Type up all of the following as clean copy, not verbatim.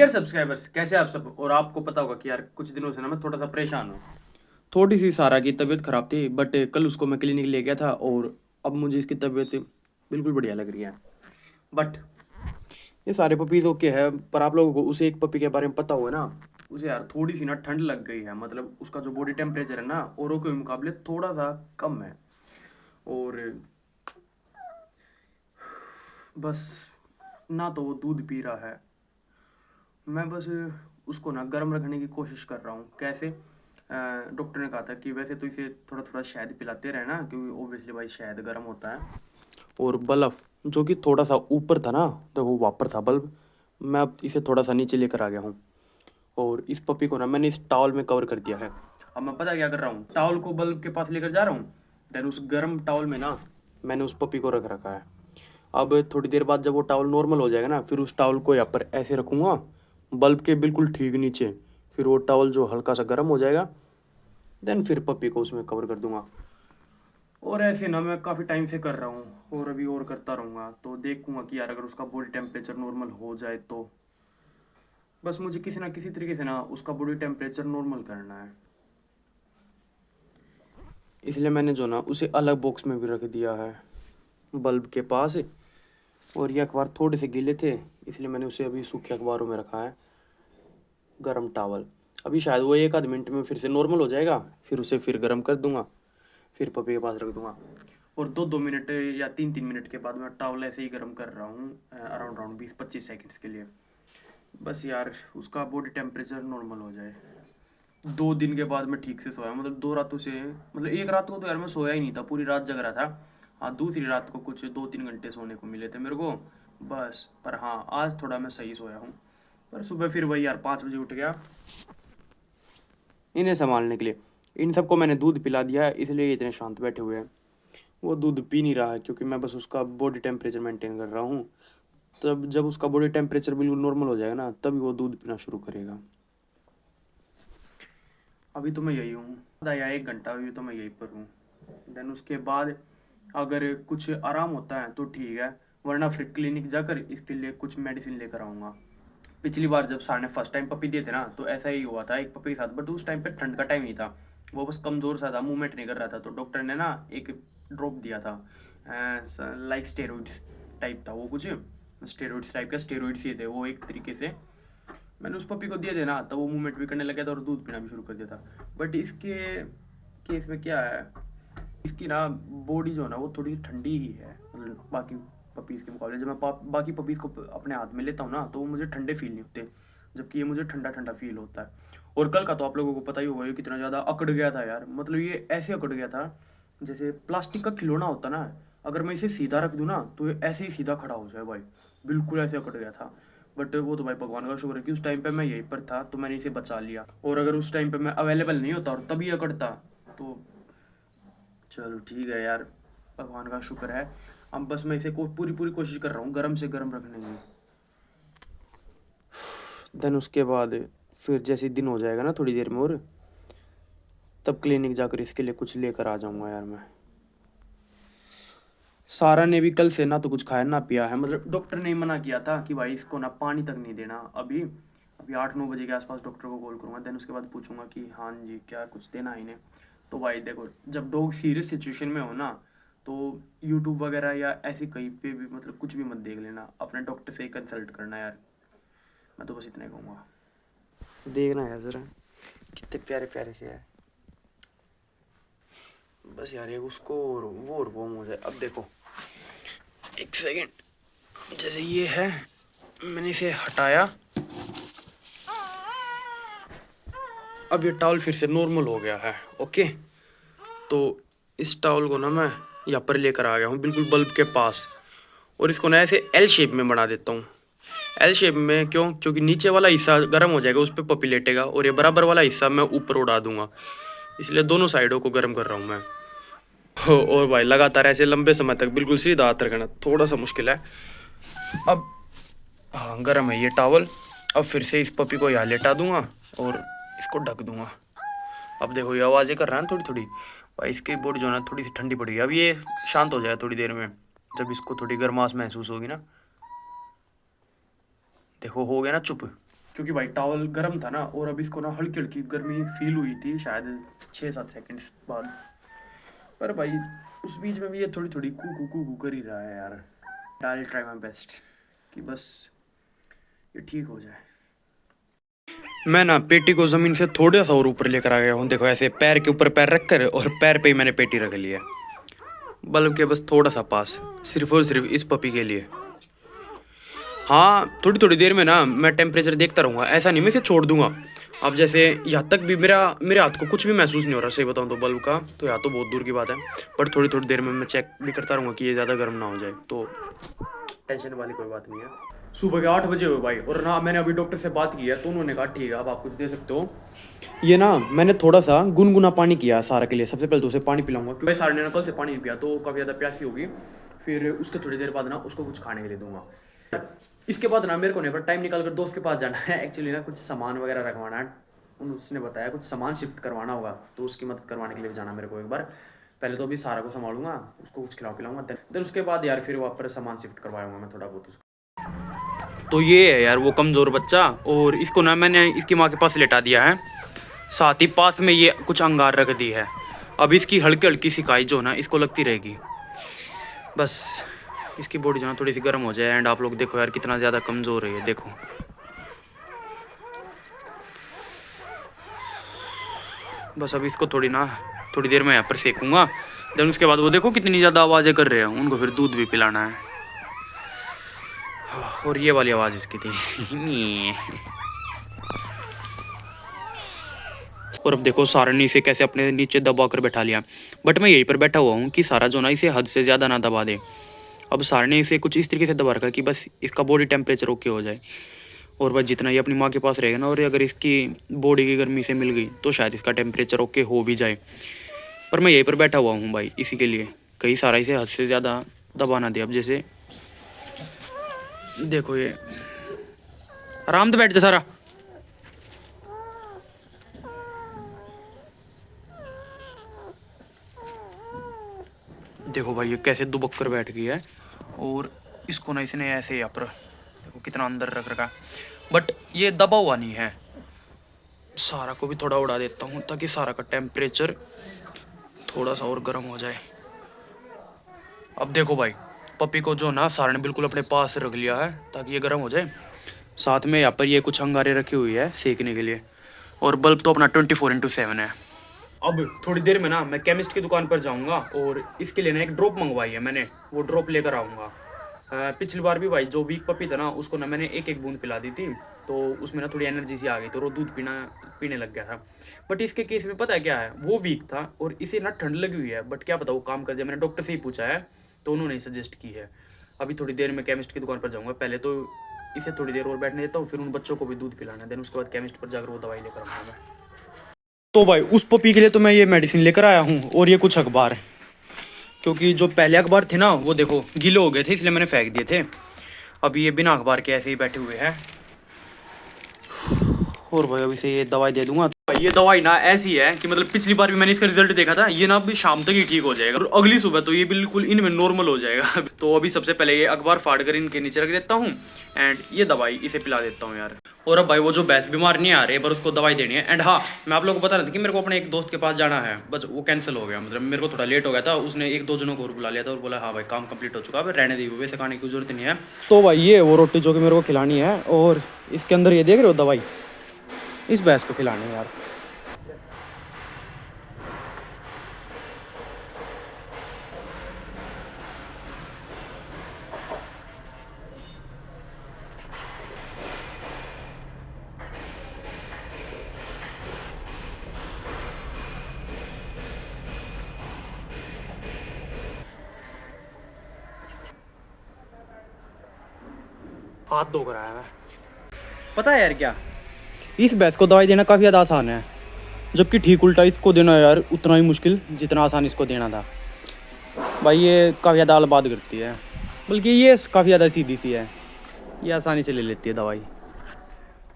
Dear subscribers, कैसे आप सब। और आपको पता होगा कि यार कुछ दिनों से ना मैं थोड़ा सा परेशान हूँ। थोड़ी सी सारा की तबीयत ख़राब थी, बट कल उसको मैं क्लिनिक ले गया था और अब मुझे इसकी तबीयत बिल्कुल बढ़िया लग रही है। बट ये सारे पपीज़ ओके है, पर आप लोगों को उसे एक पपी के बारे में पता होगा ना, उसे यार थोड़ी सी ना ठंड लग गई है। मतलब उसका जो बॉडी टेम्परेचर है ना औरों के मुकाबले थोड़ा सा कम है। और बस ना तो वो दूध पी रहा है, मैं बस उसको ना गर्म रखने की कोशिश कर रहा हूँ। कैसे? डॉक्टर ने कहा था कि वैसे तो इसे थोड़ा थोड़ा शहद पिलाते रहना, क्योंकि ओब्वियसली भाई शहद गर्म होता है। और बल्ब जो कि थोड़ा सा ऊपर था ना, तो वो वापर था बल्ब, मैं अब इसे थोड़ा सा नीचे लेकर आ गया हूँ। और इस पपी को ना मैंने इस टॉवल में कवर कर दिया है। अब मैं पता क्या कर रहा हूँ, टॉवल को बल्ब के पास लेकर जा रहा हूँ, देन उस गर्म टॉवल में ना मैंने उस पपी को रख रखा है। अब थोड़ी देर बाद जब वो टॉवल नॉर्मल हो जाएगा ना, फिर उस टॉवल को यहाँ पर ऐसे रखूँगा बल्ब के बिल्कुल ठीक नीचे। फिर वो टॉवल जो हल्का सा गर्म हो जाएगा, देन फिर पपी को उसमें कवर कर दूंगा। और ऐसे ना मैं काफ़ी टाइम से कर रहा हूँ और अभी और करता रहूँगा। तो देखूँगा कि यार अगर उसका बॉडी टेम्परेचर नॉर्मल हो जाए तो बस मुझे किसी ना किसी तरीके से ना उसका बॉडी टेम्परेचर नॉर्मल करना है। इसलिए मैंने जो ना उसे अलग बॉक्स में भी रख दिया है बल्ब के पास। और ये अखबार थोड़े से गीले थे, इसलिए मैंने उसे अभी सूखे अखबारों में रखा है, गरम टावल। अभी शायद वो एक आध मिनट में फिर से नॉर्मल हो जाएगा, फिर उसे फिर गर्म कर दूंगा, फिर पपी के पास रख दूंगा। और 2-2 मिनट या 3-3 मिनट के बाद मैं टावल ऐसे ही गर्म कर रहा हूँ, अराउंड अराउंड 20-25 सेकेंड्स के लिए। बस यार उसका बॉडी टेम्परेचर नॉर्मल हो जाए। 2 दिन के बाद मैं ठीक से सोया, मतलब 2 रातों से, मतलब एक रात को तो यार मैं सोया ही नहीं था, पूरी रात जग रहा था। हाँ, दूसरी रात को कुछ 2-3 घंटे सोने को मिले थे मेरे को बस। पर हाँ, आज थोड़ा मैं सही सोया हूँ। पर सुबह फिर वही यार 5 बजे उठ गया इन्हें संभालने के लिए। इन सबको मैंने दूध पिला दिया है, इसलिए ये इतने शांत बैठे हुए हैं। वो दूध पी नहीं रहा है क्योंकि मैं बस उसका बॉडी टेम्परेचर मेंटेन कर रहा हूँ। तब जब उसका बॉडी टेम्परेचर बिल्कुल नॉर्मल हो जाएगा ना, तभी वो दूध पीना शुरू करेगा। अभी तो मैं यही हूँ, आधा या 1 घंटा अभी तो मैं यहीं पर हूँ। देन उसके बाद अगर कुछ आराम होता है तो ठीक है, वरना फिर क्लिनिक जाकर इसके लिए कुछ मेडिसिन लेकर आऊँगा। पिछली बार जब सर ने फर्स्ट टाइम पपी दिए थे ना, तो ऐसा ही हुआ था एक पपी के साथ, बट उस टाइम पे ठंड का टाइम ही था। वो बस कमज़ोर सा था, मूवमेंट नहीं कर रहा था, तो डॉक्टर ने ना एक ड्रॉप दिया था, लाइक स्टेरॉइड्स टाइप था वो कुछ। स्टेरॉइड्स टाइप का, स्टेरॉइड्स ही थे वो एक तरीके से। मैंने उस पपी को दिए थे ना, तो वो मूवमेंट भी करने लगा था और दूध पीना भी शुरू कर दिया था। बट इसके केस में क्या है, इसकी ना बॉडी जो है ना वो थोड़ी ठंडी ही है, मतलब बाकी पपीज़ के मुकाबले। जब मैं बाकी पपीज़ को अपने हाथ में लेता हूँ ना, तो वो मुझे ठंडे फील नहीं होते, जबकि ये मुझे ठंडा ठंडा फील होता है। और कल का तो आप लोगों को पता ही होगा ये कितना ज़्यादा अकड़ गया था यार। मतलब ये ऐसे अकड़ गया था जैसे प्लास्टिक का खिलौना होता ना, अगर मैं इसे सीधा रख दूँ ना तो ये ऐसे ही सीधा खड़ा हो जाए भाई, बिल्कुल ऐसे अकड़ गया था। बट वो तो भाई भगवान का शुक्र है कि उस टाइम पे मैं यहीं पर था, तो मैंने इसे बचा लिया। और अगर उस टाइम पे मैं अवेलेबल नहीं होता और तभी अकड़ता, तो चलो ठीक है यार, भगवान का शुक्र है। अब बस मैं इसे पूरी पूरी कोशिश कर रहा हूँ गर्म से गर्म रखने की। देन उसके बाद फिर जैसे दिन हो जाएगा ना थोड़ी देर में, और तब क्लिनिक जाकर इसके लिए कुछ लेकर आ जाऊंगा यार मैं। सारा ने भी कल से ना तो कुछ खाया ना पिया है, मतलब डॉक्टर ने ही मना किया था कि भाई इसको ना पानी तक नहीं देना अभी। अभी 8-9 बजे के आसपास डॉक्टर को कॉल करूँगा, देन उसके बाद पूछूंगा कि हाँ जी क्या कुछ देना है इन्हें। तो भाई देखो, जब डॉग सीरियस सिचुएशन में हो ना, तो यूट्यूब वगैरह या ऐसी कहीं पे भी मतलब कुछ भी मत देख लेना, अपने डॉक्टर से ही कंसल्ट करना यार। मैं तो बस इतना ही कहूँगा। देखना यार ज़रा कितने प्यारे प्यारे से है। बस यार ये उसको और वो हो जाए। अब देखो एक सेकेंड, जैसे ये है, मैंने इसे हटाया, अब ये टॉवल फिर से नॉर्मल हो गया है। ओके, तो इस टॉवल को ना मैं यहाँ पर लेकर आ गया हूँ बिल्कुल बल्ब के पास, और इसको ना ऐसे एल शेप में बना देता हूँ। एल शेप में क्यों? क्योंकि नीचे वाला हिस्सा गर्म हो जाएगा, उस पर पपी लेटेगा, और ये बराबर वाला हिस्सा मैं ऊपर उड़ा दूंगा, इसलिए दोनों साइडों को गर्म कर रहा हूँ मैं। और भाई लगातार ऐसे लंबे समय तक बिल्कुल सीधा हाथ रखना थोड़ा सा मुश्किल है। अब हाँ, गर्म है ये टॉवल। अब फिर से इस पपी को यहाँ लेटा दूंगा और इसको ढक दूंगा। अब देखो ये आवाज़ें कर रहा है ना थोड़ी थोड़ी, भाई इसकी बॉडी जो है ना थोड़ी सी ठंडी पड़ी है। अब ये शांत हो जाए थोड़ी देर में, जब इसको थोड़ी गर्माश महसूस होगी ना। देखो हो गया ना चुप। क्योंकि भाई टॉवल गर्म था ना, और अब इसको ना हल्की हल्की गर्मी फील हुई थी शायद 6-7 सेकंड बाद। पर भाई उस बीच में भी ये थोड़ी थोड़ी कू कर ही रहा है यार। आई ट्राई माई बेस्ट कि बस ये ठीक हो जाए। मैं ना पेटी को ज़मीन से थोड़ा सा और ऊपर लेकर आ गया हूँ। देखो ऐसे पैर के ऊपर पैर रख कर, और पैर पे ही मैंने पेटी रख ली है, बल्ब के बस थोड़ा सा पास, सिर्फ और सिर्फ इस पपी के लिए। हाँ थोड़ी थोड़ी देर में ना मैं टेम्परेचर देखता रहूँगा, ऐसा नहीं मैं इसे छोड़ दूंगा। अब जैसे यहाँ तक भी मेरे हाथ को कुछ भी महसूस नहीं हो रहा सही बताऊँ तो बल्ब का, तो यहाँ तो बहुत दूर की बात है। पर थोड़ी थोड़ी देर में मैं चेक भी करता रहूँगा कि ये ज़्यादा गर्म ना हो जाए, तो टेंशन वाली कोई बात नहीं है। सुबह के 8 बजे हुए भाई, और ना मैंने अभी डॉक्टर से बात की है, तो उन्होंने कहा ठीक है अब आप कुछ दे सकते हो। ये ना मैंने थोड़ा सा गुनगुना पानी किया सारा के लिए। सबसे पहले तो उसे पानी पिलाऊंगा, क्योंकि सारे ने कल से पानी नहीं पिया तो काफ़ी ज़्यादा प्यासी होगी। फिर उसके थोड़ी देर बाद ना उसको कुछ खाने के लिए दूंगा। इसके बाद ना मेरे को नहीं पर टाइम निकाल कर दोस्त के पास जाना है एक्चुअली ना, कुछ सामान वगैरह रखवाना है। उसने बताया कुछ सामान शिफ्ट करवाना होगा, तो उसकी मदद करवाने के लिए जाना मेरे को एक बार। पहले तो अभी सारा को संभालूंगा, उसको कुछ खिलाऊंगा पिलाऊंगा, देन उसके बाद यार फिर वापस सामान शिफ्ट करवाऊंगा मैं थोड़ा बहुत उसको। तो ये है यार वो कमज़ोर बच्चा, और इसको ना मैंने इसकी माँ के पास लेटा दिया है, साथ ही पास में ये कुछ अंगार रख दी है। अब इसकी हल्की हल्की सिकाई जो ना इसको लगती रहेगी, बस इसकी बॉडी जो है थोड़ी सी गर्म हो जाए। एंड आप लोग देखो यार कितना ज़्यादा कमज़ोर है ये, देखो बस। अब इसको थोड़ी देर में यहाँ पर सेकूंगा, देन उसके बाद वो देखो कितनी ज़्यादा आवाज़ें कर रहे हैं, उनको फिर दूध भी पिलाना है। और ये वाली आवाज़ इसकी थी और अब देखो सारा ने इसे कैसे अपने नीचे दबा कर बैठा लिया, बट मैं यहीं पर बैठा हुआ हूँ कि सारा जो ना इसे हद से ज़्यादा ना दबा दे। अब सारा ने इसे कुछ इस तरीके से दबा रखा कि बस इसका बॉडी टेम्परेचर ओके हो जाए, और बस जितना ये अपनी माँ के पास रहेगा ना, और अगर इसकी बॉडी की गर्मी से मिल गई तो शायद इसका टेम्परेचर ओके हो भी जाए। पर मैं यहीं पर बैठा हुआ हूँ भाई इसी के लिए, कहीं सारा इसे हद से ज़्यादा दबा ना दे। अब जैसे देखो ये आराम से बैठ जा सारा। देखो भाई ये कैसे दुबक कर बैठ गई है, और इसको ना इसने ऐसे यहाँ पर देखो कितना अंदर रख रखा, बट ये दबा हुआ नहीं है। सारा को भी थोड़ा उड़ा देता हूँ ताकि सारा का टेम्परेचर थोड़ा सा और गर्म हो जाए। अब देखो भाई पपी को जो ना सारा ने बिल्कुल अपने पास रख लिया है ताकि ये गर्म हो जाए। साथ में यहाँ पर ये कुछ अंगारे रखी हुई है सेकने के लिए, और बल्ब तो अपना 24/7 है। अब थोड़ी देर में ना मैं केमिस्ट की दुकान पर जाऊंगा, और इसके लिए ना एक ड्रॉप मंगवाई है मैंने, वो ड्रॉप लेकर आऊँगा। पिछली बार भी भाई जो वीक पपी था ना उसको ना मैंने एक बूंद पिला दी थी, तो उसमें ना थोड़ी एनर्जी सी आ गई, तो वो दूध पीने लग गया था। बट इसके केस में पता है क्या है, वो वीक था और इसे ना ठंड लगी हुई है, बट क्या पता वो काम कर जाए। मैंने डॉक्टर से ही पूछा है तो उन्होंने सजेस्ट की है। अभी थोड़ी देर में केमिस्ट की दुकान पर जाऊँगा, पहले तो इसे थोड़ी देर और बैठने देता हूँ, फिर उन बच्चों को भी दूध पिलाना है, देन उसके बाद केमिस्ट पर जाकर वो दवाई लेकर आऊँगा मैं। तो भाई उस पपी के लिए तो मैं ये मेडिसिन लेकर आया हूँ, और ये कुछ अखबार, क्योंकि जो पहले अखबार थे ना वो देखो गीले हो गए थे, इसलिए मैंने फेंक दिए थे। अभी ये बिना अखबार के ऐसे ही बैठे हुए हैं। और भाई अभी से ये दवाई दे दूंगा। भाई ये दवाई ना ऐसी है कि मतलब पिछली बार भी मैंने इसका रिजल्ट देखा था, ये ना अभी शाम तक ही ठीक हो जाएगा, और अगली सुबह तो ये बिल्कुल इनमें नॉर्मल हो जाएगा। तो अभी सबसे पहले ये अखबार फाड़ कर इनके नीचे रख देता हूँ, एंड ये दवाई इसे पिला देता हूँ यार। और अब भाई वो जो भैंस बीमार नहीं आ रही है, पर उसको दवाई देनी है। एंड हाँ मैं आप लोगों को बता रहा था कि मेरे को अपने एक दोस्त के पास जाना है, बस वो कैंसिल हो गया, मतलब मेरे को थोड़ा लेट हो गया था। उसने 1-2 जनों को और बुला लिया था और बोला हाँ भाई काम कंप्लीट हो चुका है, रहने दी, वैसे खाने की जरूरत नहीं है। तो भाई ये वो रोटी जो कि मेरे को खिलानी है, और इसके अंदर ये देख रहे हो दवाई, इस भैंस को खिलानी है यार। हाथ धो कर आया मैं। पता है यार क्या, इस भैंस को दवाई देना काफ़ी ज़्यादा आसान है, जबकि ठीक उल्टा इसको देना यार उतना ही मुश्किल जितना आसान इसको देना था। भाई ये काफ़ी ज़्यादा अलबाद करती है, बल्कि ये काफ़ी ज़्यादा सीधी सी है, ये आसानी से ले लेती है दवाई।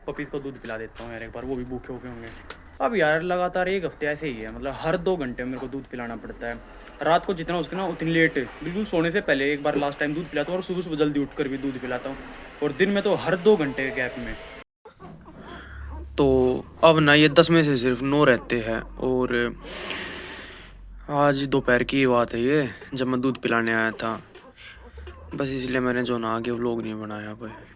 पपीज़ को दूध पिला देता हूँ यार एक बार, वो भी भूखे होके होंगे। अब यार लगातार 1 हफ्ते ऐसे ही है, मतलब हर 2 घंटे मेरे को दूध पिलाना पड़ता है। रात को जितना उसके ना उतनी लेट, बिल्कुल सोने से पहले एक बार लास्ट टाइम दूध पिलाता हूँ, और सुबह सुबह जल्दी उठ कर भी दूध पिलाता हूँ, और दिन में तो हर 2 घंटे के गैप में। तो अब ना ये 10 में से सिर्फ 9 रहते हैं। और आज दोपहर की बात है ये, जब मैं दूध पिलाने आया था, बस इसलिए मैंने जो ना आगे व्लॉग नहीं बनाया भाई।